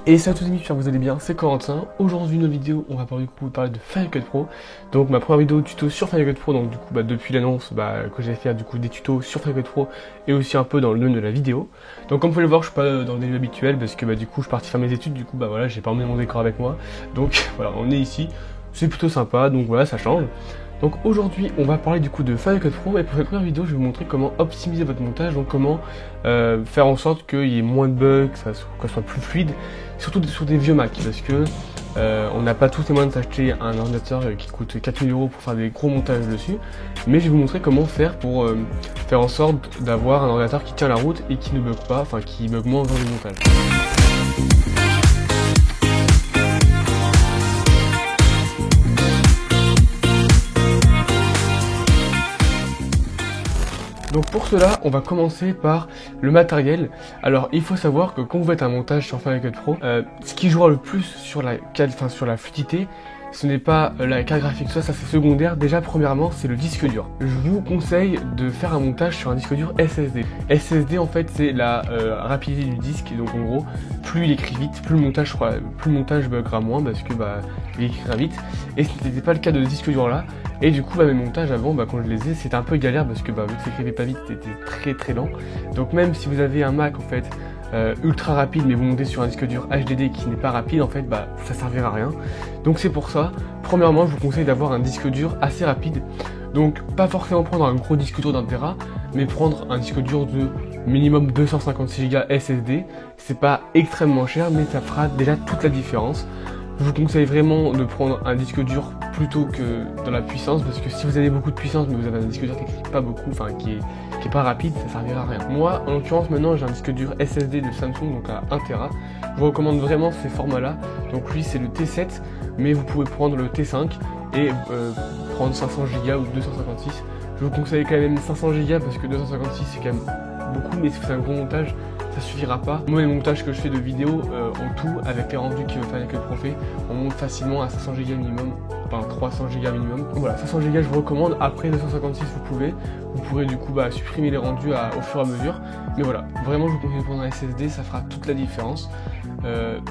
Et salut à tous les amis, j'espère que vous allez bien, c'est Corentin. Aujourd'hui une vidéo, on va parler de Final Cut Pro. Donc ma première vidéo tuto sur Final Cut Pro, donc du coup depuis l'annonce que j'allais faire des tutos sur Final Cut Pro et aussi un peu dans le domaine de la vidéo. Donc comme vous pouvez le voir, je suis pas dans le délai habituel parce que du coup je suis parti faire mes études, du coup voilà, j'ai pas emmené mon décor avec moi. Donc voilà, on est ici, c'est plutôt sympa, donc voilà, ça change. Donc aujourd'hui on va parler du coup de Final Cut Pro et pour cette première vidéo je vais vous montrer comment optimiser votre montage, donc comment faire en sorte qu'il y ait moins de bugs, que ça soit plus fluide, surtout sur des vieux Mac parce que on n'a pas tous les moyens de s'acheter un ordinateur qui coûte 4000 € pour faire des gros montages dessus, mais je vais vous montrer comment faire pour faire en sorte d'avoir un ordinateur qui tient la route et qui ne bug pas, enfin qui bug moins dans le montage. Donc pour cela, on va commencer par le matériel. Alors il faut savoir que quand vous faites un montage sur Final Cut Pro, ce qui jouera le plus sur la fluidité, ce n'est pas la carte graphique, ça c'est secondaire. Déjà premièrement, c'est le disque dur. Je vous conseille de faire un montage sur un disque dur SSD. SSD en fait c'est la rapidité du disque, donc en gros, plus il écrit vite, plus le montage buggera moins parce que il écrira vite. Et ce n'était pas le cas de ce disque dur là. Et du coup mes montages avant, quand je les ai, c'était un peu galère parce que vu que ça écrivait pas vite, c'était très lent. Donc même si vous avez un Mac en fait ultra rapide, mais vous montez sur un disque dur HDD qui n'est pas rapide, en fait ça servira à rien. Donc c'est pour ça, premièrement je vous conseille d'avoir un disque dur assez rapide. Donc pas forcément prendre un gros disque dur d'1 Tera, mais prendre un disque dur de minimum 256 Go SSD. C'est pas extrêmement cher, mais ça fera déjà toute la différence. Je vous conseille vraiment de prendre un disque dur plutôt que dans la puissance, parce que si vous avez beaucoup de puissance mais vous avez un disque dur qui n'écrit pas beaucoup, enfin qui est pas rapide, ça servira à rien. Moi en l'occurrence maintenant j'ai un disque dur SSD de Samsung, donc à 1 Tera. Je vous recommande vraiment ces formats là. Donc lui c'est le T7, mais vous pouvez prendre le T5 et prendre 500 Go ou 256. Je vous conseille quand même 500 Go parce que 256 c'est quand même beaucoup, mais si c'est un gros montage ça suffira pas. Moi les montages que je fais de vidéos en tout avec les rendus que Final Cut Pro fait, on monte facilement à 500 Go minimum, enfin 300 Go minimum. Voilà, 500 Go je vous recommande. Après 256 vous pourrez du coup supprimer les rendus au fur et à mesure. Mais voilà, vraiment je vous conseille de prendre un SSD, ça fera toute la différence.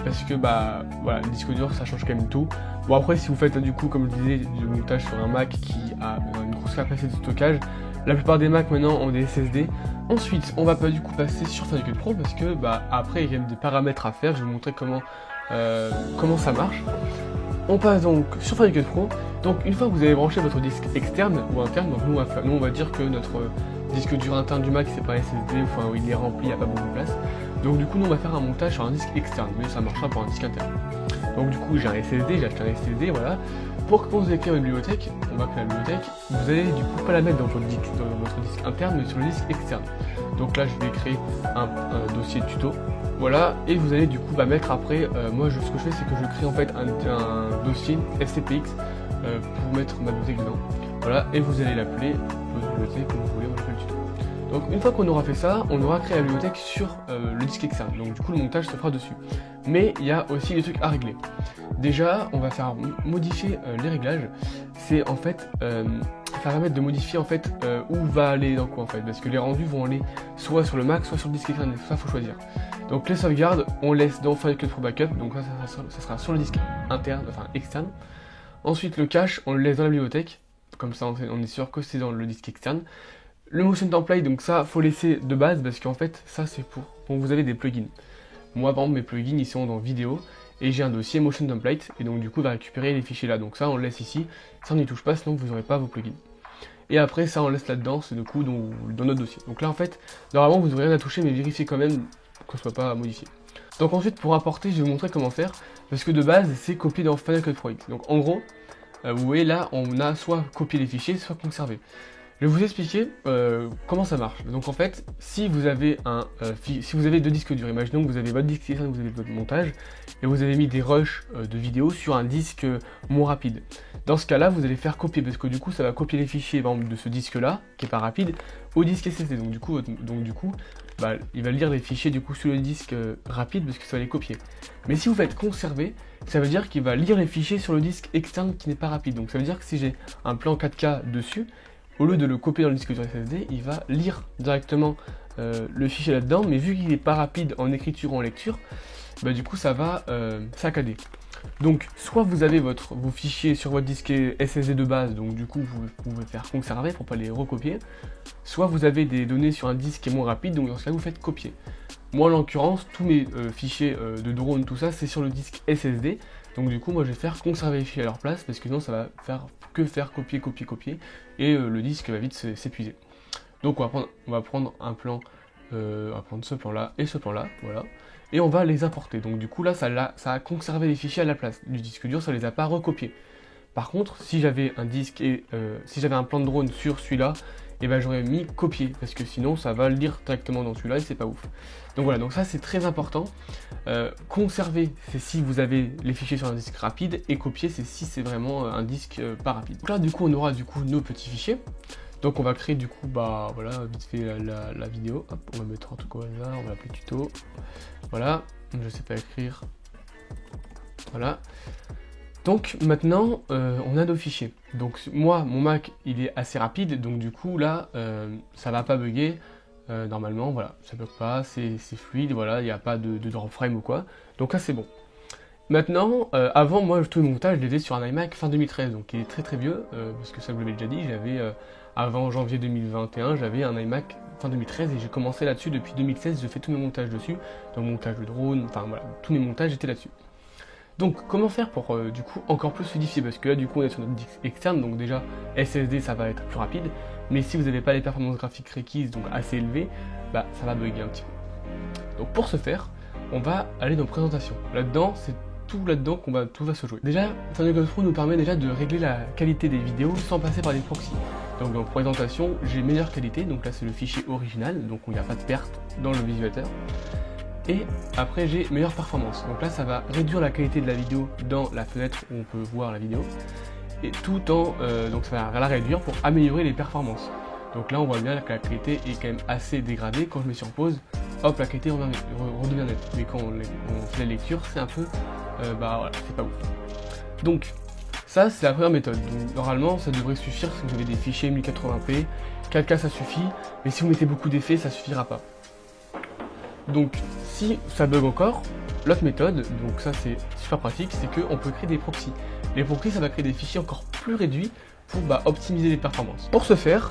Parce que voilà, le disque dur ça change quand même tout. Bon après si vous faites du coup comme je disais du montage sur un Mac qui a une grosse capacité de stockage, la plupart des Mac maintenant ont des SSD. Ensuite on va pas du coup passer sur Final Cut Pro parce que après il y a quand même des paramètres à faire. Je vais vous montrer comment ça marche. On passe donc sur Final Cut Pro. Donc une fois que vous avez branché votre disque externe ou interne, donc nous on va dire que notre disque dur interne du Mac c'est pas SSD, enfin il est rempli, il n'y a pas beaucoup de place. Donc du coup nous on va faire un montage sur un disque externe, mais ça marchera pour un disque interne. Donc du coup j'ai un SSD, j'ai acheté un SSD, voilà. Pour que vous ayez créé une bibliothèque, on va créer la bibliothèque, vous allez du coup pas la mettre dans votre disque interne, mais sur le disque externe. Donc là je vais créer un dossier tuto, voilà, et vous allez du coup mettre après, moi ce que je fais c'est que je crée en fait un dossier FCPX pour mettre ma bibliothèque dedans. Voilà, et vous allez l'appeler votre bibliothèque comme vous voulez, on l'appelle tuto. Donc une fois qu'on aura fait ça, on aura créé la bibliothèque sur le disque externe, donc du coup le montage se fera dessus. Mais il y a aussi des trucs à régler. Déjà, on va faire modifier les réglages. C'est en fait, ça va permettre de modifier en fait où va aller dans quoi en fait, parce que les rendus vont aller soit sur le Mac, soit sur le disque externe, ça faut choisir. Donc les sauvegardes, on laisse dans Final Cut Pro Backup, donc ça sera sur le disque interne, enfin externe. Ensuite le cache, on le laisse dans la bibliothèque, comme ça on est sûr que c'est dans le disque externe. Le motion template, donc ça faut laisser de base parce qu'en fait ça c'est pour quand vous avez des plugins. Moi par exemple mes plugins ils sont dans vidéo et j'ai un dossier motion template et donc du coup il va récupérer les fichiers là, donc ça on le laisse ici, ça on n'y touche pas sinon vous n'aurez pas vos plugins. Et après ça on laisse là-dedans, c'est du coup dans notre dossier. Donc là en fait normalement vous n'aurez rien à toucher, mais vérifiez quand même qu'on ne soit pas modifié. Donc ensuite pour importer je vais vous montrer comment faire, parce que de base c'est copié dans Final Cut Pro X. Donc en gros vous voyez là on a soit copié les fichiers soit conservé. Je vais vous expliquer comment ça marche. Donc en fait, si vous avez deux disques durs, imaginons que vous avez votre disque externe, vous avez votre montage, et vous avez mis des rushs de vidéos sur un disque moins rapide. Dans ce cas-là, vous allez faire copier, parce que du coup, ça va copier les fichiers par exemple, de ce disque-là, qui est pas rapide, au disque SSD. Donc du coup, il va lire les fichiers du coup sur le disque rapide, parce que ça va les copier. Mais si vous faites conserver, ça veut dire qu'il va lire les fichiers sur le disque externe qui n'est pas rapide. Donc ça veut dire que si j'ai un plan 4K dessus, au lieu de le copier dans le disque dur SSD, il va lire directement le fichier là-dedans, mais vu qu'il n'est pas rapide en écriture ou en lecture, bah du coup ça va saccader. Donc soit vous avez vos fichiers sur votre disque SSD de base, donc du coup vous pouvez faire conserver pour pas les recopier, soit vous avez des données sur un disque qui est moins rapide, donc dans ce cas vous faites copier. Moi en l'occurrence, tous mes fichiers de drone, tout ça, c'est sur le disque SSD, donc du coup moi je vais faire conserver les fichiers à leur place, parce que sinon ça va faire copier, copier, copier, et le disque va vite s'épuiser. Donc on va prendre un plan, on va prendre ce plan là et ce plan là, voilà. Et on va les importer. Donc du coup là, ça a conservé les fichiers à la place du disque dur, ça les a pas recopiés. Par contre, si j'avais un disque et si j'avais un plan de drone sur celui-là, et ben j'aurais mis copier, parce que sinon ça va le lire directement dans celui-là et c'est pas ouf. Donc voilà, donc ça c'est très important. Conserver, c'est si vous avez les fichiers sur un disque rapide, et copier, c'est si c'est vraiment un disque pas rapide. Donc là du coup on aura du coup nos petits fichiers. Donc on va créer du coup, bah voilà, vite fait la vidéo. Hop, on va mettre un truc au hasard, on va l'appeler tuto. Voilà, je sais pas écrire. Voilà. Donc maintenant, on a nos fichiers. Donc moi, mon Mac, il est assez rapide, donc du coup là, ça va pas bugger. Normalement, voilà, ça bug pas, c'est fluide, voilà, il n'y a pas de drop frame ou quoi. Donc là c'est bon. Maintenant, avant, moi, tout le montage, je l'ai fait sur un iMac fin 2013, donc il est très très vieux, parce que ça vous l'avez déjà dit, j'avais, avant janvier 2021, j'avais un iMac fin 2013, et j'ai commencé là-dessus depuis 2016, je fais tous mes montages dessus, donc montage de drone, enfin voilà, tous mes montages étaient là-dessus. Donc, comment faire pour, du coup, encore plus fluidifier, parce que là, du coup, on est sur notre disque externe, donc déjà, SSD, ça va être plus rapide, mais si vous n'avez pas les performances graphiques requises, donc assez élevées, bah, ça va bugger un petit peu. Donc, pour ce faire, on va aller dans présentation. Là-dedans, c'est tout là-dedans tout va se jouer. Déjà, Final Cut Pro nous permet déjà de régler la qualité des vidéos sans passer par des proxys. Donc dans présentation, j'ai meilleure qualité, donc là c'est le fichier original, donc il n'y a pas de perte dans le visualisateur. Et après j'ai meilleure performance, donc là ça va réduire la qualité de la vidéo dans la fenêtre où on peut voir la vidéo, et tout en, donc ça va la réduire pour améliorer les performances. Donc là on voit bien que la qualité est quand même assez dégradée. Quand je mets sur pause, hop, la qualité redevient nette. Mais quand on fait la lecture, c'est un peu, bah voilà, c'est pas ouf. Donc ça c'est la première méthode. Donc, normalement ça devrait suffire si vous avez des fichiers 1080p, 4K ça suffit, mais si vous mettez beaucoup d'effets ça suffira pas. Donc si ça bug encore, l'autre méthode, donc ça c'est super pratique, c'est qu'on peut créer des proxys. Les proxys ça va créer des fichiers encore plus réduits pour optimiser les performances. Pour ce faire,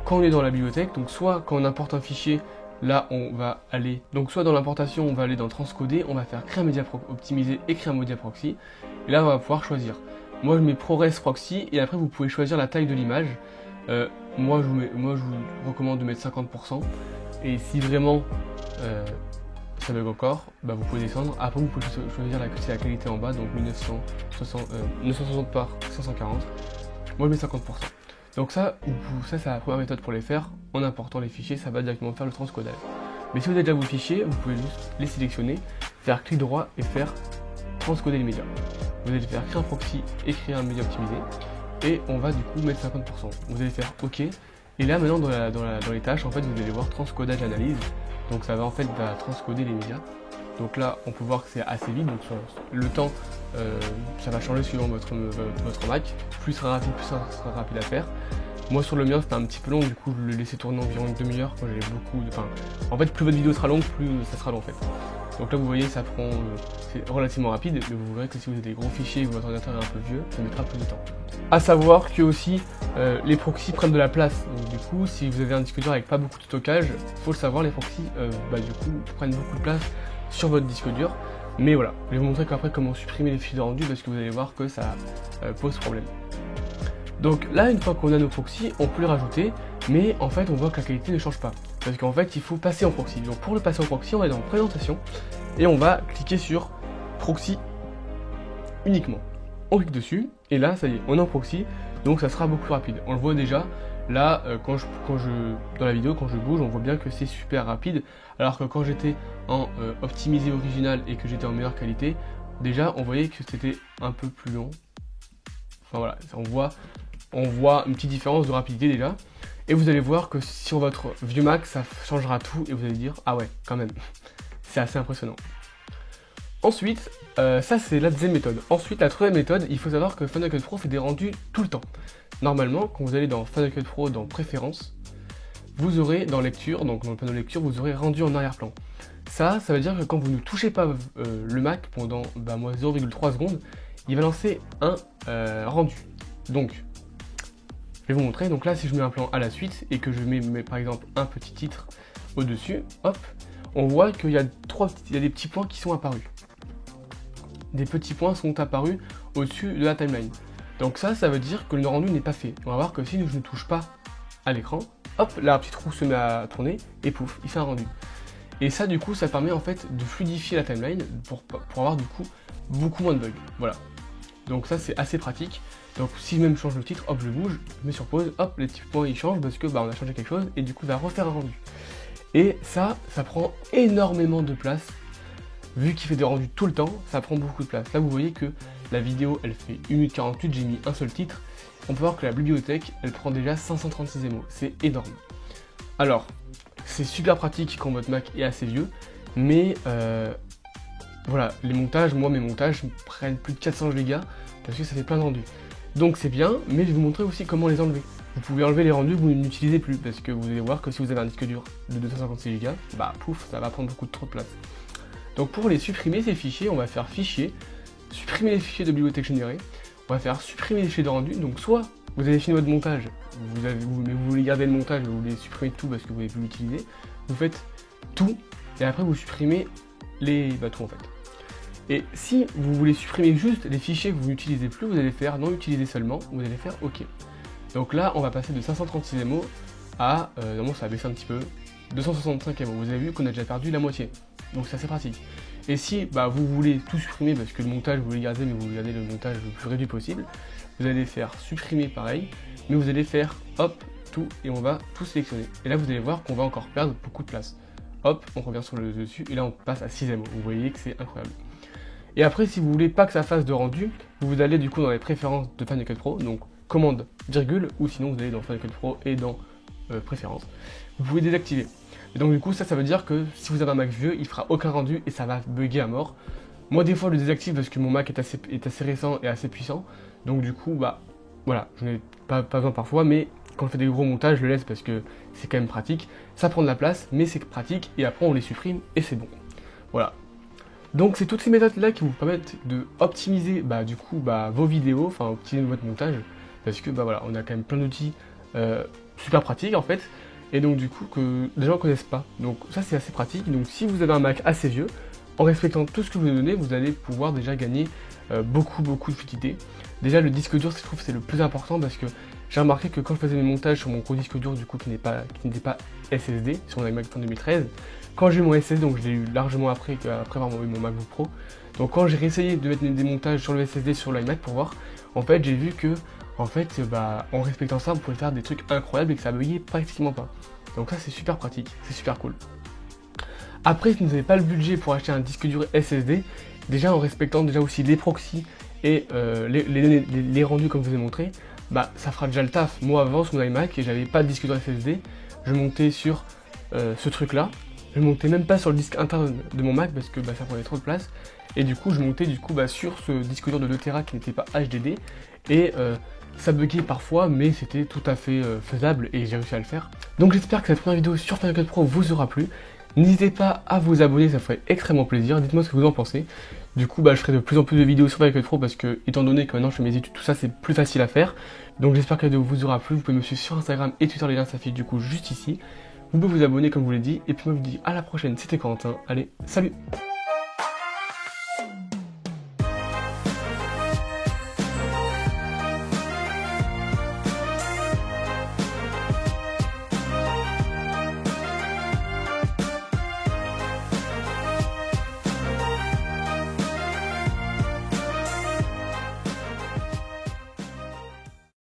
quand on est dans la bibliothèque, donc soit quand on importe un fichier, là on va aller, donc soit dans l'importation on va aller dans transcoder, on va faire créer un média optimisé et créer un média proxy, et là on va pouvoir choisir. Moi je mets ProRes proxy, et après vous pouvez choisir la taille de l'image. Moi je vous recommande de mettre 50%, et si vraiment ça bug encore, bah vous pouvez descendre. Après vous pouvez choisir la qualité en bas, donc 960 par 540. Moi je mets 50%. Donc ça c'est la première méthode pour les faire. En important les fichiers, ça va directement faire le transcodage. Mais si vous avez déjà vos fichiers, vous pouvez juste les sélectionner, faire clic droit et faire transcoder les médias. Vous allez faire créer un proxy et créer un média optimisé. Et on va du coup mettre 50%. Vous allez faire OK. Et là maintenant dans les tâches, en fait vous allez voir transcodage analyse. Donc ça va en fait transcoder les médias. Donc là on peut voir que c'est assez vite, donc le temps ça va changer suivant votre Mac. Plus ça sera rapide à faire. Moi sur le mien c'était un petit peu long, du coup je l'ai laissé tourner environ une demi-heure quand j'avais en fait plus votre vidéo sera longue, plus ça sera long en fait. Donc là vous voyez ça prend, c'est relativement rapide, mais vous verrez que si vous avez des gros fichiers et que votre ordinateur est un peu vieux, ça mettra plus de temps. A savoir que aussi les proxys prennent de la place, donc du coup si vous avez un disque dur avec pas beaucoup de stockage, faut le savoir, les proxys du coup prennent beaucoup de place sur votre disque dur. Mais voilà, je vais vous montrer qu'après comment supprimer les fichiers de rendu, parce que vous allez voir que ça pose problème. Donc là, une fois qu'on a nos proxys, on peut les rajouter, mais en fait on voit que la qualité ne change pas, parce qu'en fait il faut passer en proxy. Donc pour le passer en proxy, on va dans présentation, et on va cliquer sur proxy uniquement. On clique dessus, et là ça y est, on est en proxy, donc ça sera beaucoup plus rapide. On le voit déjà, là dans la vidéo, quand je bouge, on voit bien que c'est super rapide, alors que quand j'étais en optimisé original et que j'étais en meilleure qualité, déjà on voyait que c'était un peu plus long. Enfin voilà, on voit une petite différence de rapidité déjà. Et vous allez voir que sur votre vieux Mac, ça changera tout et vous allez dire, ah ouais, quand même, c'est assez impressionnant. Ensuite, ça c'est la deuxième méthode. Ensuite, la troisième méthode, il faut savoir que Final Cut Pro fait des rendus tout le temps. Normalement, quand vous allez dans Final Cut Pro, dans Préférences, vous aurez dans Lecture, donc dans le panneau lecture, vous aurez rendu en arrière-plan. ça veut dire que quand vous ne touchez pas le Mac pendant moins 0,3 secondes, il va lancer un rendu. Donc, je vais vous montrer. Donc là, si je mets un plan à la suite et que je mets par exemple un petit titre au-dessus, hop, on voit qu'il y a des petits points qui sont apparus. Des petits points sont apparus au-dessus de la timeline. Donc ça veut dire que le rendu n'est pas fait. On va voir que si je ne touche pas à l'écran, hop, là, la petite roue se met à tourner et pouf, il fait un rendu. Et ça, du coup, ça permet en fait de fluidifier la timeline pour avoir du coup beaucoup moins de bugs. Voilà. Donc ça, c'est assez pratique. Donc si même je change le titre, hop, je bouge, je mets sur pause, hop, les petits points ils changent parce que on a changé quelque chose et du coup, il va refaire un rendu. Et ça prend énormément de place. Vu qu'il fait des rendus tout le temps, ça prend beaucoup de place. Là, vous voyez que la vidéo, elle fait 1 minute 48, j'ai mis un seul titre. On peut voir que la bibliothèque, elle prend déjà 536 émos. C'est énorme. Alors, c'est super pratique quand votre Mac est assez vieux, mais voilà, les montages, moi mes montages prennent plus de 400 Go parce que ça fait plein de rendus. Donc c'est bien, mais je vais vous montrer aussi comment les enlever. Vous pouvez enlever les rendus que vous n'utilisez plus, parce que vous allez voir que si vous avez un disque dur de 256 Go, pouf, ça va prendre beaucoup trop de place. Donc pour les supprimer ces fichiers, on va faire fichier, supprimer les fichiers de bibliothèque générée, on va faire supprimer les fichiers de rendu. Donc soit vous avez fini votre montage, mais vous voulez garder le montage, vous voulez supprimer tout parce que vous voulez plus l'utiliser, vous faites tout et après vous supprimez tout en fait. Et si vous voulez supprimer juste les fichiers que vous n'utilisez plus, vous allez faire non utiliser seulement, vous allez faire OK. Donc là on va passer de 536 MO à, normalement ça va baisser un petit peu, 265 MO. Vous avez vu qu'on a déjà perdu la moitié, donc c'est assez pratique. Et si vous voulez tout supprimer parce que le montage vous voulez garder, mais vous voulez garder le montage le plus réduit possible, vous allez faire supprimer pareil, mais vous allez faire hop, tout, et on va tout sélectionner. Et là vous allez voir qu'on va encore perdre beaucoup de place. Hop, on revient sur le dessus, et là on passe à 6 MO. Vous voyez que c'est incroyable. Et après, si vous voulez pas que ça fasse de rendu, vous allez du coup dans les préférences de Final Cut Pro, donc commande virgule, ou sinon vous allez dans Final Cut Pro et dans préférences. Vous pouvez désactiver. Et donc du coup, ça veut dire que si vous avez un Mac vieux, il fera aucun rendu et ça va bugger à mort. Moi des fois je le désactive parce que mon Mac est assez récent et assez puissant. Donc du coup, voilà, je n'en ai pas besoin parfois, mais quand je fais des gros montages, je le laisse parce que c'est quand même pratique. Ça prend de la place, mais c'est pratique, et après on les supprime et c'est bon. Voilà. Donc c'est toutes ces méthodes là qui vous permettent de optimiser vos vidéos, enfin optimiser votre montage, parce que voilà, on a quand même plein d'outils super pratiques en fait, et donc du coup que les gens ne connaissent pas. Donc ça c'est assez pratique. Donc si vous avez un Mac assez vieux, en respectant tout ce que je vous ai donné, vous allez pouvoir déjà gagner beaucoup de fluidité. Déjà le disque dur, je trouve c'est le plus important, parce que j'ai remarqué que quand je faisais mes montages sur mon gros disque dur, du coup qui n'était pas SSD, sur mon iMac en 2013, quand j'ai eu mon SSD, donc je l'ai eu largement après avoir eu mon MacBook Pro, donc quand j'ai réessayé de mettre des montages sur le SSD sur l'iMac pour voir, en fait j'ai vu que en respectant ça, vous pouvez faire des trucs incroyables et que ça buguait pratiquement pas. Donc ça c'est super pratique, c'est super cool. Après, si vous n'avez pas le budget pour acheter un disque dur SSD, déjà en respectant déjà aussi les proxys et les rendus comme je vous ai montré, ça fera déjà le taf. Moi avant sur mon iMac, et j'avais pas de disque dur SSD, je montais sur ce truc là, je montais même pas sur le disque interne de mon Mac parce que ça prenait trop de place, et du coup je montais sur ce disque dur de 2 Tera qui n'était pas HDD, et ça buguait parfois, mais c'était tout à fait faisable et j'ai réussi à le faire. Donc j'espère que cette première vidéo sur Final Cut Pro vous aura plu. N'hésitez pas à vous abonner, ça ferait extrêmement plaisir. Dites-moi ce que vous en pensez. Du coup, je ferai de plus en plus de vidéos sur Final Cut Pro parce que, étant donné que maintenant je fais mes études, tout ça, c'est plus facile à faire. Donc j'espère que la vidéo vous aura plu. Vous pouvez me suivre sur Instagram et Twitter, les liens s'affichent du coup juste ici. Vous pouvez vous abonner comme je vous l'ai dit. Et puis moi je vous dis à la prochaine, c'était Corentin. Allez, salut!